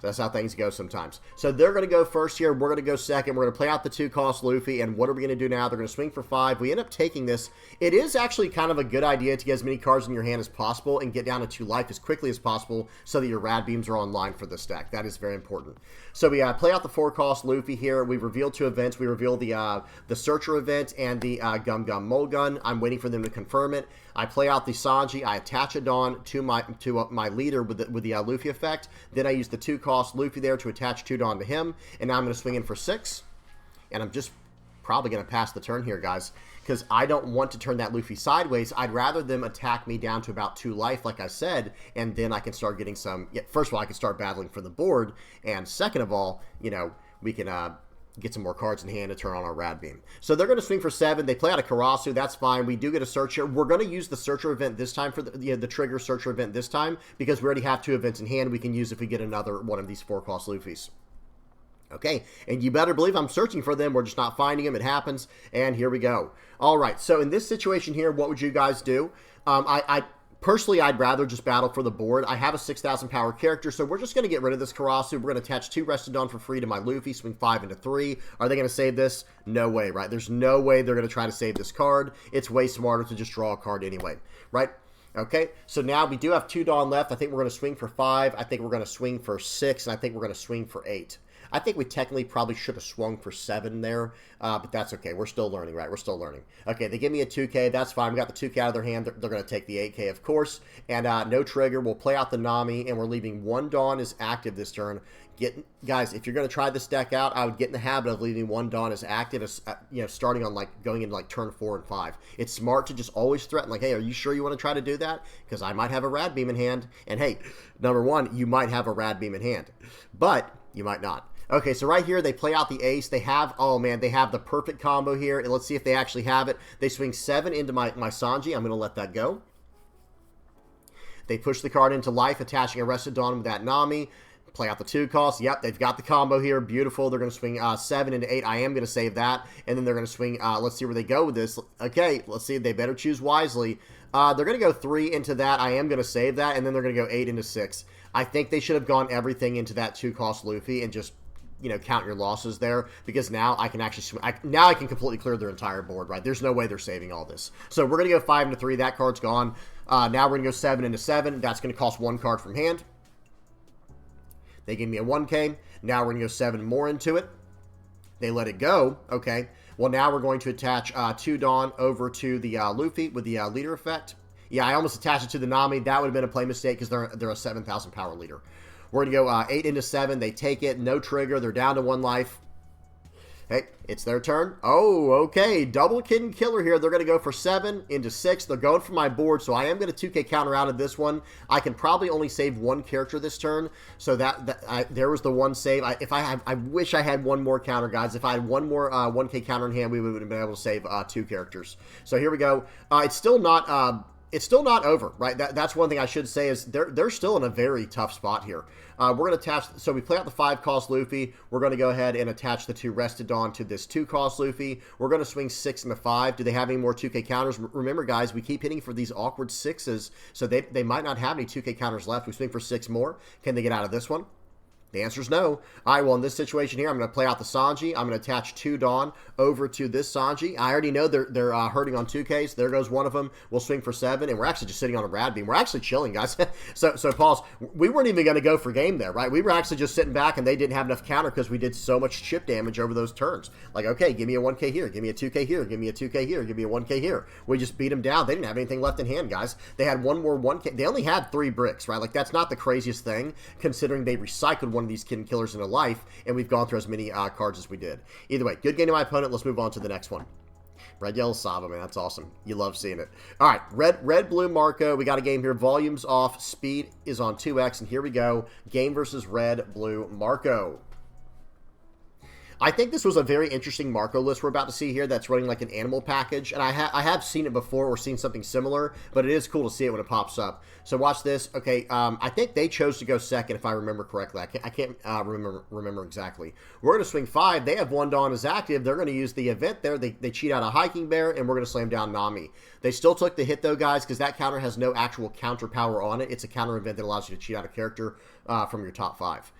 That's how things go sometimes. So they're going to go first here. We're going to go second. We're going to play out the 2-cost Luffy. And what are we going to do now? They're going to swing for 5. We end up taking this. It is actually kind of a good idea to get as many cards in your hand as possible and get down to 2 life as quickly as possible so that your rad beams are online for this deck. That is very important. So we play out the 4-cost Luffy here. We reveal 2 events. We reveal the Searcher event and the Gum Gum Mulgun. I'm waiting for them to confirm it. I play out the Sanji. I attach a Dawn to my leader with the Luffy effect. Then I use the 2-cost Luffy there to attach 2 Dawn to him. And now I'm going to swing in for 6. And I'm just probably going to pass the turn here, guys, because I don't want to turn that Luffy sideways. I'd rather them attack me down to about 2 life, like I said, and then I can start getting some. Yeah, first of all, I can start battling for the board, and second of all, you know, we can get some more cards in hand to turn on our rad beam. So they're going to swing for 7. They play out a Karasu. That's fine. We do get a Searcher. We're going to use the Searcher event this time for the trigger Searcher event this time because we already have 2 events in hand we can use if we get another one of these 4-cost Luffys. Okay, and you better believe I'm searching for them. We're just not finding them. It happens, and here we go. All right, so in this situation here, what would you guys do? Personally, I'd rather just battle for the board. I have a 6,000 power character, so we're just going to get rid of this Karasu. We're going to attach 2 Rested Dawn for free to my Luffy, swing 5 into 3. Are they going to save this? No way, right? There's no way they're going to try to save this card. It's way smarter to just draw a card anyway, right? Okay, so now we do have 2 Dawn left. I think we're going to swing for 5. I think we're going to swing for 6, and I think we're going to swing for 8. I think we technically probably should have swung for 7 there, but that's okay. We're still learning, right? We're still learning. Okay, they give me a 2K. That's fine. We got the 2K out of their hand. They're going to take the 8K, of course, and no trigger. We'll play out the Nami, and we're leaving 1 Dawn as active this turn. Guys, if you're going to try this deck out, I would get in the habit of leaving 1 Dawn as active, as, starting on, going into, turn 4 and 5. It's smart to just always threaten, hey, are you sure you want to try to do that? Because I might have a Rad Beam in hand, and hey, number 1, you might have a Rad Beam in hand, but you might not. Okay, so right here, they play out the ace. They have, oh man, they have the perfect combo here, and let's see if they actually have it. They swing 7 into my Sanji. I'm going to let that go. They push the card into life, attaching Arrested Dawn with that Nami. Play out the 2 costs. Yep, they've got the combo here. Beautiful. They're going to swing 7 into 8. I am going to save that. And then they're going to swing, let's see where they go with this. Okay, let's see. They better choose wisely. They're going to go 3 into that. I am going to save that. And then they're going to go 8 into 6. I think they should have gone everything into that 2-cost Luffy and just, count your losses there, because now I can actually, now I can completely clear their entire board, right? There's no way they're saving all this. So we're going to go 5 into 3. That card's gone. Now we're going to go 7 into 7. That's going to cost 1 card from hand. They gave me a 1K. Now we're going to go 7 more into it. They let it go. Okay. Well, now we're going to attach 2 Dawn over to the Luffy with the leader effect. Yeah, I almost attached it to the Nami. That would have been a play mistake because they're a 7,000 power leader. We're going to go 8 into 7. They take it. No trigger. They're down to 1 life. Hey, it's their turn. Oh, okay. Double Kid Killer here. They're going to go for 7 into 6. They're going for my board, so I am going to 2K counter out of this one. I can probably only save 1 character this turn, so there was the 1 save. I wish I had 1 more counter, guys. If I had 1 more 1K counter in hand, we would have been able to save 2 characters. So here we go. It's still not... It's still not over, right? That's one thing I should say is they're still in a very tough spot here. We're going to attach, so we play out the 5-cost Luffy. We're going to go ahead and attach the 2 Rested Dawn to this 2-cost Luffy. We're going to swing 6 into 5. Do they have any more 2K counters? Remember, guys, we keep hitting for these awkward 6s, so they might not have any 2K counters left. We swing for 6 more. Can they get out of this one? The answer is no. All right, well, in this situation here, I'm going to play out the Sanji. I'm going to attach 2 Dawn over to this Sanji. I already know they're hurting on 2Ks. There goes one of them. We'll swing for 7, and we're actually just sitting on a Rad Beam. We're actually chilling, guys. So pause. We weren't even going to go for game there, right? We were actually just sitting back, and they didn't have enough counter because we did so much chip damage over those turns. Like, okay, give me a 1K here. Give me a 2K here. Give me a 2K here. Give me a 1K here. We just beat them down. They didn't have anything left in hand, guys. They had 1 more 1K. They only had 3 bricks, right? Like, that's not the craziest thing, considering they recycled one of these Kid Killers in a life, and we've gone through as many cards as we did. Either way, good game to my opponent. Let's move on to the next one. Red, yellow, Sabo, man. That's awesome. You love seeing it. All right, red, blue, Marco. We got a game here. Volume's off. Speed is on 2x, and here we go. Game versus red, blue, Marco. I think this was a very interesting Marco list we're about to see here that's running like an animal package. And I have seen it before or seen something similar, but it is cool to see it when it pops up. So watch this. Okay, I think they chose to go second if I remember correctly. I can't remember exactly. We're going to swing 5. They have 1 Dawn as active. They're going to use the event there. They cheat out a Hiking Bear, and we're going to slam down Nami. They still took the hit, though, guys, because that counter has no actual counter power on it. It's a counter event that allows you to cheat out a character from your top 5.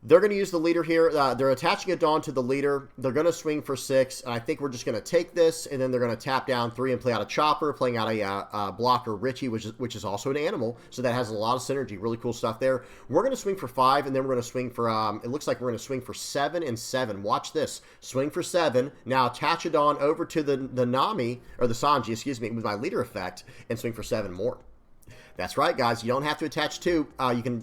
They're going to use the leader here. They're attaching a Dawn to the leader. They're going to swing for 6. And I think we're just going to take this, and then they're going to tap down 3 and play out a Chopper, playing out a blocker Richie, which is also an animal. So that has a lot of synergy. Really cool stuff there. We're going to swing for 5, and then we're going to swing for, it looks like we're going to swing for 7 and 7. Watch this. Swing for 7. Now attach a Dawn over to the Nami, or the Sanji, excuse me, with my leader effect, and swing for 7 more. That's right, guys. You don't have to attach 2.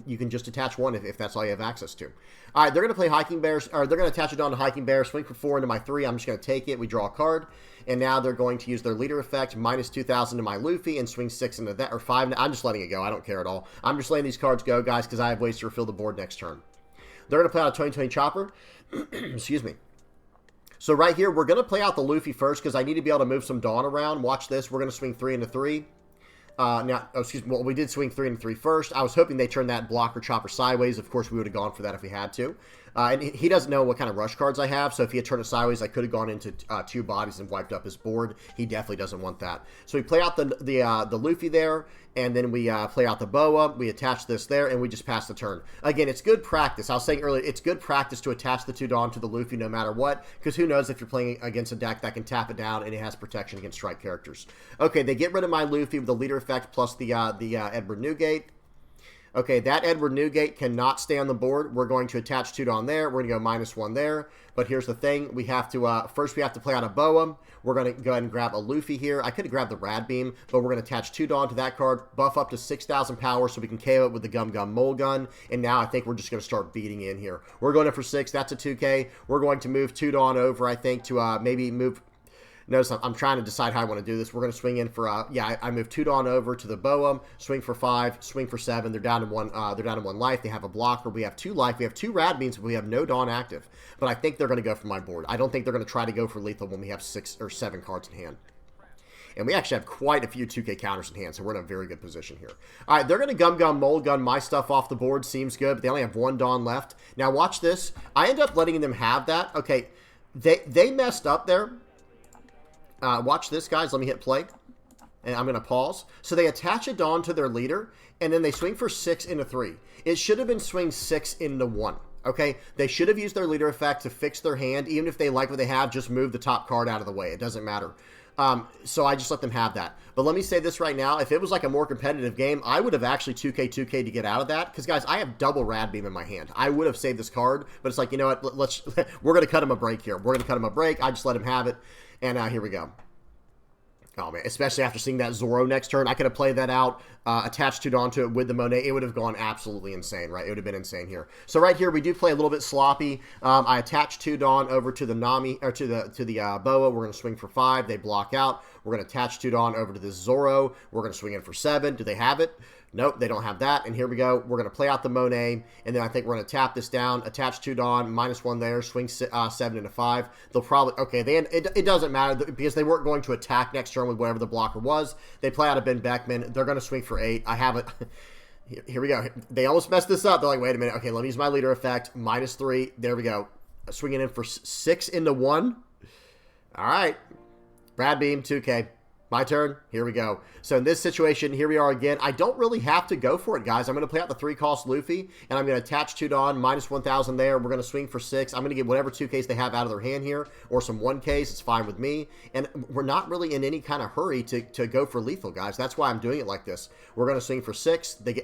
You can just attach 1 if that's all you have access to. All right, they're going to play Hiking Bears, or they're going to attach it on to Hiking Bear, swing for 4 into my 3. I'm just going to take it. We draw a card. And now they're going to use their leader effect, minus 2,000 to my Luffy, and swing 6 into that, or 5. I'm just letting it go. I don't care at all. I'm just letting these cards go, guys, because I have ways to refill the board next turn. They're going to play out a 2020 Chopper. Excuse me. So right here, we're going to play out the Luffy first, because I need to be able to move some Dawn around. Watch this. We're going to swing 3 into 3. Well, we did swing 3 into 3 first. I was hoping they turned that blocker Chopper sideways. Of course, we would have gone for that if we had to. And he doesn't know what kind of rush cards I have, so if he had turned it sideways, I could have gone into 2 bodies and wiped up his board. He definitely doesn't want that. So we play out the Luffy there, and then we play out the Boa. We attach this there, and we just pass the turn. Again, it's good practice. I was saying earlier, it's good practice to attach the 2 Dawn to the Luffy no matter what, because who knows if you're playing against a deck that can tap it down and it has protection against strike characters. Okay, they get rid of my Luffy with the leader effect plus the Edward Newgate. Okay, that Edward Newgate cannot stay on the board. We're going to attach 2 Dawn there. We're going to go -1 there. But here's the thing. We have to, first we have to play out a Boa. We're going to go ahead and grab a Luffy here. I could have grabbed the Rad Beam, but we're going to attach 2 Dawn to that card, buff up to 6,000 power so we can KO it with the Gum Gum Mole Gun. And now I think we're just going to start beating in here. We're going in for 6. That's a 2K. We're going to move 2 Dawn over, I think, to maybe move... Notice I'm trying to decide how I want to do this. We're going to swing in for, yeah, I move 2 Dawn over to the Boa, swing for 5, swing for 7. They're down to 1 life. They have a blocker. We have 2 life. We have 2 Rad Beams, but we have no Dawn active. But I think they're going to go for my board. I don't think they're going to try to go for lethal when we have 6 or 7 cards in hand. And we actually have quite a few 2K counters in hand, so we're in a very good position here. All right, they're going to Gum Gum Mole Gun my stuff off the board. Seems good, but they only have 1 Dawn left. Now, watch this. I end up letting them have that. Okay, they messed up there. Watch this, guys. Let me hit play. And I'm going to pause. So they attach a Dawn to their leader, and then they swing for 6 into 3. It should have been swing 6 into 1. Okay? They should have used their leader effect to fix their hand. Even if they like what they have, just move the top card out of the way. It doesn't matter. So I just let them have that. But let me say this right now. If it was like a more competitive game, I would have actually 2K to get out of that. Because, guys, I have double Rad Beam in my hand. I would have saved this card. But it's like, you know what? We're going to cut him a break here. We're going to cut him a break. I just let him have it. And here we go. Oh, man, especially after seeing that Zoro next turn. I could have played that out, attached 2 Dawn to it with the Monet. It would have gone absolutely insane, right? It would have been insane here. So right here, we do play a little bit sloppy. I attach 2 Dawn over to the Nami, or to the Boa. We're going to swing for 5. They block out. We're going to attach 2 Dawn over to this Zoro. We're going to swing in for 7. Do they have it? Nope, they don't have that. And here we go. We're going to play out the Monet, and then I think we're going to tap this down, attach 2 Dawn, -1 there, swing 7 into 5. They'll probably... Okay, it doesn't matter because they weren't going to attack next turn with whatever the blocker was. They play out a Ben Beckman. They're going to swing for 8. I have it... Here we go. They almost messed this up. They're like, wait a minute. Okay, let me use my leader effect. -3. There we go. Swinging in for 6 into 1. All right. Rad Beam, 2K. My turn. Here we go. So in this situation, here we are again. I don't really have to go for it, guys. I'm going to play out the 3-cost Luffy, and I'm going to attach 2 Dawn, -1,000 there. We're going to swing for 6. I'm going to get whatever 2Ks they have out of their hand here, or some 1Ks. It's fine with me. And we're not really in any kind of hurry to go for lethal, guys. That's why I'm doing it like this. We're going to swing for 6. They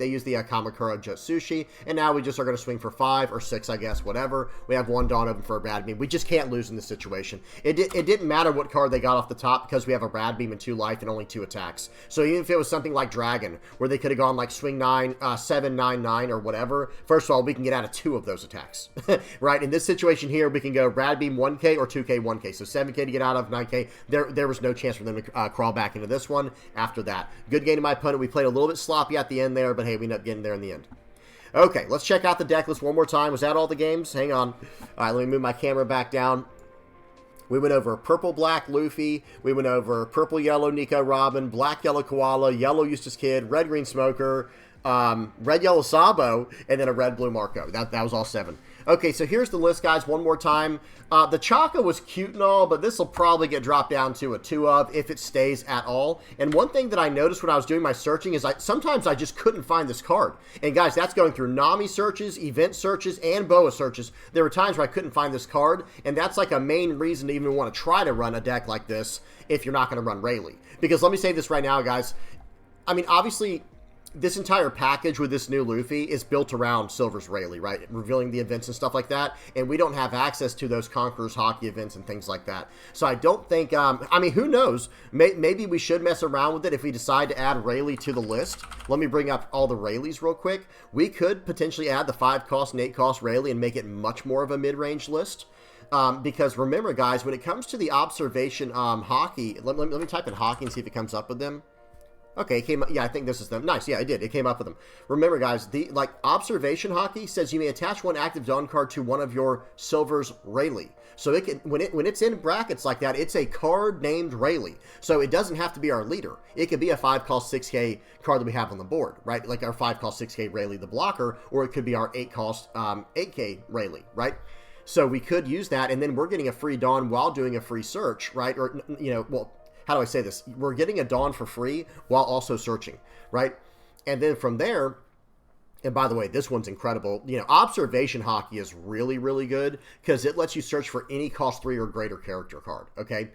use the Kamakura Jutsushi, and now we just are going to swing for 5 or 6, I guess, whatever. We have 1 Dawn open for a Rad Beam. We just can't lose in this situation. It didn't matter what card they got off the top because we have a Rad Beam and 2 life and only 2 attacks. So even if it was something like Dragon, where they could have gone like swing 9, 7, 9, 9, or whatever, first of all, we can get out of 2 of those attacks. Right? In this situation here, we can go Rad Beam 1K or 2K 1K. So 7K to get out of, 9K. There was no chance for them to crawl back into this one after that. Good game to my opponent. We played a little bit sloppy at the end there, but hey, we ended up getting there in the end. Okay, let's check out the deck list one more time. Was that all the games? Hang on. All right, let me move my camera back down. We went over purple-black Luffy. We went over purple-yellow Nico Robin, black-yellow Koala, yellow Eustass Kid, red-green Smoker, red-yellow Sabo, and then a red-blue Marco. That was all 7. Okay, so here's the list, guys, one more time. The Chaka was cute and all, but this will probably get dropped down to a 2 of if it stays at all. And one thing that I noticed when I was doing my searching is sometimes I just couldn't find this card. And guys, that's going through Nami searches, event searches, and Boa searches. There were times where I couldn't find this card, and that's like a main reason to even want to try to run a deck like this if you're not going to run Rayleigh. Because let me say this right now, guys. I mean, obviously... This entire package with this new Luffy is built around Silver's Rayleigh, right? Revealing the events and stuff like that. And we don't have access to those Conqueror's Hockey events and things like that. So I don't think, I mean, who knows? Maybe we should mess around with it if we decide to add Rayleigh to the list. Let me bring up all the Rayleighs real quick. We could potentially add the 5-cost and 8-cost Rayleigh and make it much more of a mid-range list. Because remember, guys, when it comes to the observation hockey, let me type in hockey and see if it comes up with them. Okay, it came up. Yeah, I think this is them. Nice. Yeah, it did. It came up with them. Remember, guys, the observation hockey says you may attach 1 active Dawn card to one of your Silver's Rayleigh. So it can when it's in brackets like that, it's a card named Rayleigh. So it doesn't have to be our leader. It could be a 5-cost 6K card that we have on the board, right? Like our 5-cost 6K Rayleigh the blocker, or it could be our 8-cost 8K Rayleigh, right? So we could use that, and then we're getting a free Dawn while doing a free search, right? Or, you know, well, how do I say this? We're getting a Dawn for free while also searching, right? And then from there, And by the way, this one's incredible. You know, Observation Hockey is really, really good because it lets you search for any cost 3 or greater character card, okay?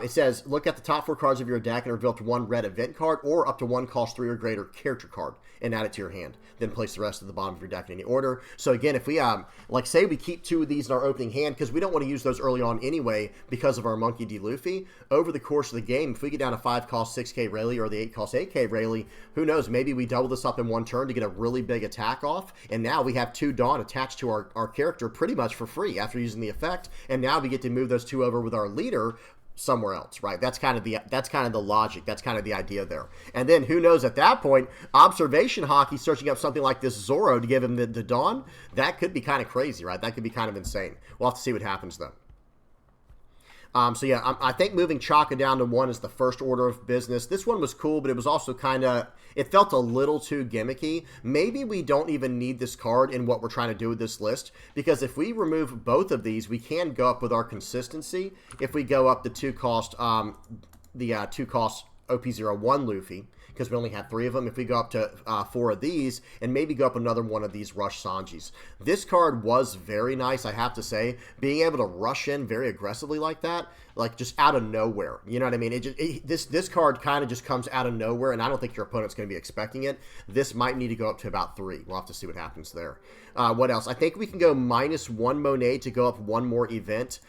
It says, look at the top 4 cards of your deck and reveal up to 1 red event card or up to 1 cost 3 or greater character card and add it to your hand. Then place the rest at the bottom of your deck in any order. So again, if we, like say we keep 2 of these in our opening hand because we don't want to use those early on anyway because of our Monkey D. Luffy, over the course of the game, if we get down to 5 cost 6k Rayleigh or the 8 cost 8k Rayleigh, who knows, maybe we double this up in 1 turn to get a really big attack off, and now we have 2 Dawn attached to our character pretty much for free after using the effect, and now we get to move those 2 over with our leader somewhere else, right? That's kind of the logic. That's kind of the idea there. And then who knows at that point, Observation Hockey searching up something like this Zoro to give him the Dawn, that could be kind of crazy, right? That could be kind of insane. We'll have to see what happens though. So yeah, I think moving Chaka down to 1 is the first order of business. This one was cool, but it was also kind of, it felt a little too gimmicky. Maybe we don't even need this card in what we're trying to do with this list, because if we remove both of these, we can go up with our consistency. If we go up the 2 cost, 2 cost OP01 Luffy, because we only had 3 of them. If we go up to 4 of these, and maybe go up another 1 of these Rush Sanjis. This card was very nice, I have to say. Being able to rush in very aggressively like that, like just out of nowhere. You know what I mean? This card kind of just comes out of nowhere, and I don't think your opponent's going to be expecting it. This might need to go up to about 3. We'll have to see what happens there. What else? I think we can go -1 Monet to go up 1 more event.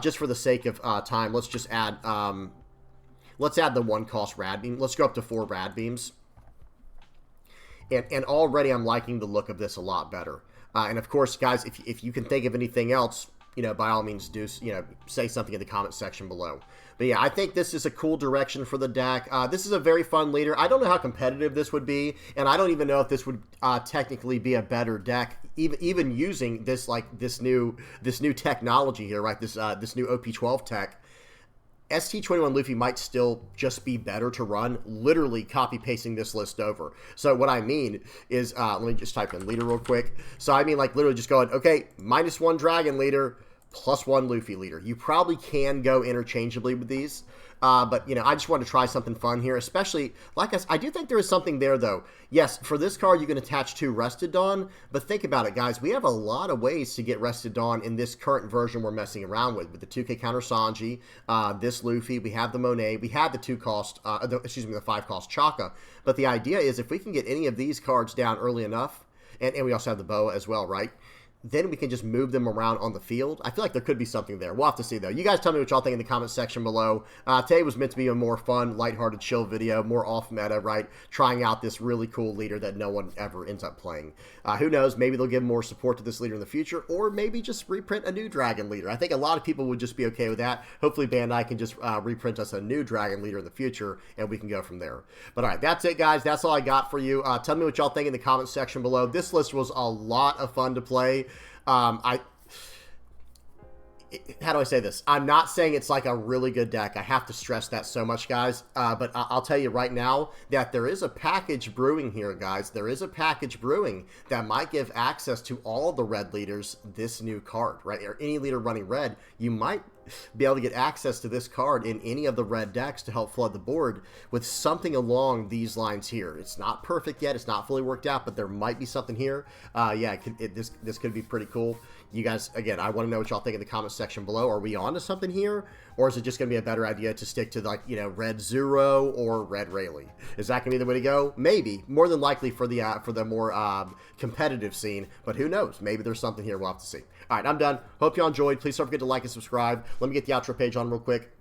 Just for the sake of time, let's just add... let's add the 1 cost Rad Beam. Let's go up to 4 Rad Beams. And already I'm liking the look of this a lot better. And of course, guys, if you can think of anything else, you know, by all means, do, you know, say something in the comment section below. But yeah, I think this is a cool direction for the deck. This is a very fun leader. I don't know how competitive this would be, and I don't even know if this would technically be a better deck, even using this this new technology here, right? This new OP12 tech. ST21 Luffy might still just be better to run, literally copy-pasting this list over. So what I mean is, let me just type in leader real quick. So I mean, like, literally just going, okay, -1 Dragon leader, +1 Luffy leader. You probably can go interchangeably with these. But, you know, I just wanted to try something fun here, especially, like I do think there is something there, though. Yes, for this card, you can attach 2 Rested Dawn, but think about it, guys. We have a lot of ways to get Rested Dawn in this current version we're messing around with the 2K counter Sanji, this Luffy, we have the Monet, we have the 2 cost, the 5 cost Chaka. But the idea is if we can get any of these cards down early enough, and we also have the Boa as well, right? Then we can just move them around on the field. I feel like there could be something there. We'll have to see, though. You guys tell me what y'all think in the comment section below. Today was meant to be a more fun, lighthearted, chill video, more off-meta, right? Trying out this really cool leader that no one ever ends up playing. Who knows? Maybe they'll give more support to this leader in the future, or maybe just reprint a new Dragon leader. I think a lot of people would just be okay with that. Hopefully, Bandai can just reprint us a new Dragon leader in the future, and we can go from there. But all right, that's it, guys. That's all I got for you. Tell me what y'all think in the comment section below. This list was a lot of fun to play. How do I say this? I'm not saying it's like a really good deck. I have to stress that so much, guys. But I'll tell you right now that there is a package brewing here, guys. There is a package brewing that might give access to all the red leaders this new card, right? Or any leader running red, you might be able to get access to this card in any of the red decks to help flood the board with something along these lines here. It's not perfect yet. It's not fully worked out, but there might be something here. Yeah, this could be pretty cool. You guys, again, I want to know what y'all think in the comment section below. Are we on to something here? Or is it just going to be a better idea to stick to, like, you know, red Zero or red Rayleigh? Is that going to be the way to go? Maybe. More than likely for the more competitive scene. But who knows? Maybe there's something here. We'll have to see. All right, I'm done. Hope y'all enjoyed. Please don't forget to like and subscribe. Let me get the outro page on real quick.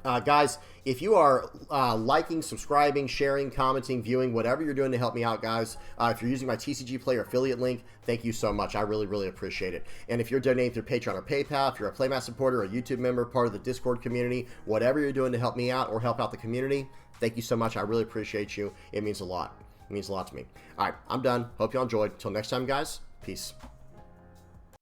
Guys, if you are liking, subscribing, sharing, commenting, viewing, whatever you're doing to help me out, guys, if you're using my TCG Player affiliate link, thank you so much. I really, really appreciate it. And if you're donating through Patreon or PayPal, if you're a Playmat supporter, a YouTube member, part of the Discord community, whatever you're doing to help me out or help out the community, thank you so much. I really appreciate you. It means a lot. It means a lot to me. All right, I'm done. Hope y'all enjoyed. Until next time, guys, peace.